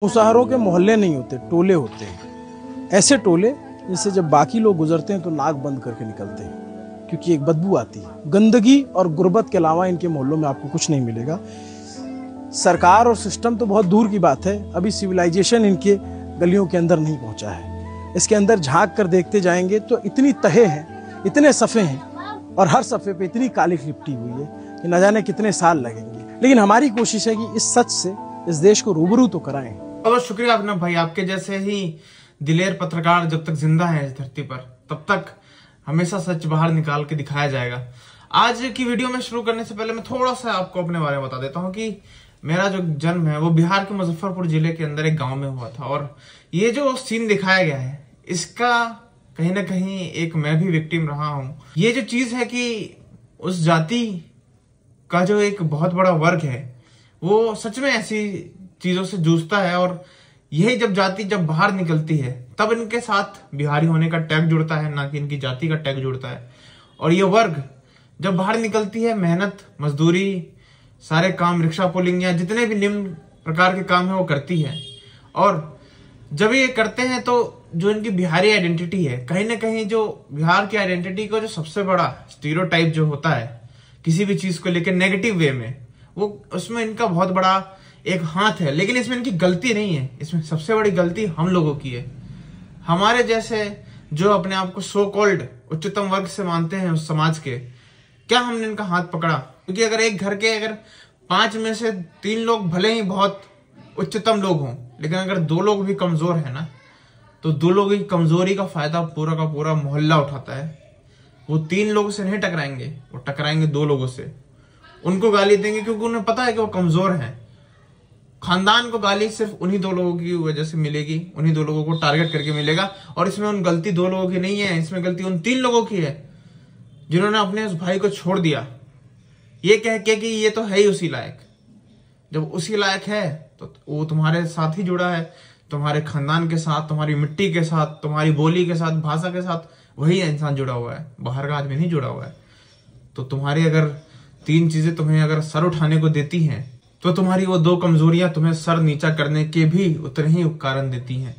मुसाहरों के मोहल्ले नहीं होते, टोले होते हैं। ऐसे टोले जिससे जब बाकी लोग गुजरते हैं तो नाक बंद करके निकलते हैं, क्योंकि एक बदबू आती है। गंदगी और गुर्बत के अलावा इनके मोहल्लों में आपको कुछ नहीं मिलेगा। सरकार और सिस्टम तो बहुत दूर की बात है, अभी सिविलाइजेशन इनके गलियों के अंदर नहीं पहुंचा है। इसके अंदर झांक कर देखते जाएंगे तो इतनी तहे हैं, इतने सफ़े हैं और हर सफ़े पे इतनी कालिख लिपटी हुई है कि न जाने कितने साल लगेंगे। लेकिन हमारी कोशिश है कि इस सच से इस देश को रूबरू तो कराएं। बहुत शुक्रिया अभिनव भाई, आपके जैसे ही दिलेर पत्रकार जब तक जिंदा है इस धरती पर तब तक हमेशा सच बाहर निकाल के दिखाया जाएगा। आज की वीडियो में शुरू करने से पहले मैं थोड़ा सा आपको अपने बारे में बता देता हूँ कि मेरा जो जन्म है वो बिहार के मुजफ्फरपुर जिले के अंदर एक गांव में हुआ था। और ये जो सीन दिखाया गया है इसका कहीं ना कहीं एक मैं भी विक्टिम रहा हूँ। ये जो चीज है कि उस जाति का जो एक बहुत बड़ा वर्ग है वो सच में ऐसी चीजों से जूझता है, और यही जब जाति जब बाहर निकलती है तब इनके साथ बिहारी होने का टैग जुड़ता है, ना कि इनकी जाति का टैग जुड़ता है। और ये वर्ग जब बाहर निकलती है, मेहनत मजदूरी सारे काम, रिक्शा पुलिंग या जितने भी निम्न प्रकार के काम है वो करती है। और जब ये करते हैं तो जो इनकी बिहारी आइडेंटिटी है, कहीं ना कहीं जो बिहार की आइडेंटिटी का जो सबसे बड़ा स्टीरियोटाइप जो होता है किसी भी चीज को लेकर नेगेटिव वे में, वो उसमें इनका बहुत बड़ा एक हाथ है। लेकिन इसमें इनकी गलती नहीं है, इसमें सबसे बड़ी गलती हम लोगों की है। हमारे जैसे जो अपने आप को सो कॉल्ड उच्चतम वर्ग से मानते हैं उस समाज के, क्या हमने इनका हाथ पकड़ा? क्योंकि अगर एक घर के अगर 5 में से 3 लोग भले ही बहुत उच्चतम लोग हों, लेकिन अगर 2 लोग भी कमजोर है ना, तो 2 लोगों की कमजोरी का फायदा पूरा का पूरा मोहल्ला उठाता है। वो 3 लोगों से नहीं टकराएंगे, वो टकराएंगे 2 लोगों से। उनको गाली देंगे क्योंकि उन्हें पता है कि वो कमजोर हैं। खानदान को गाली सिर्फ उन्हीं 2 लोगों की वजह से मिलेगी, उन्हीं 2 लोगों को टारगेट करके मिलेगा। और इसमें उन गलती 2 लोगों की नहीं है, इसमें गलती उन 3 लोगों की है जिन्होंने अपने उस भाई को छोड़ दिया ये कह के कि ये तो है ही उसी लायक। जब उसी लायक है तो वो तुम्हारे साथ ही जुड़ा है, तुम्हारे खानदान के साथ, तुम्हारी मिट्टी के साथ, तुम्हारी बोली के साथ, भाषा के साथ वही इंसान जुड़ा हुआ है, बाहर का आदमी नहीं जुड़ा हुआ है। तो तुम्हारी अगर 3 चीजें तुम्हें अगर सर उठाने को देती हैं तो तुम्हारी वो 2 कमजोरियां तुम्हें सर नीचा करने के भी उतने ही उपकरण देती हैं।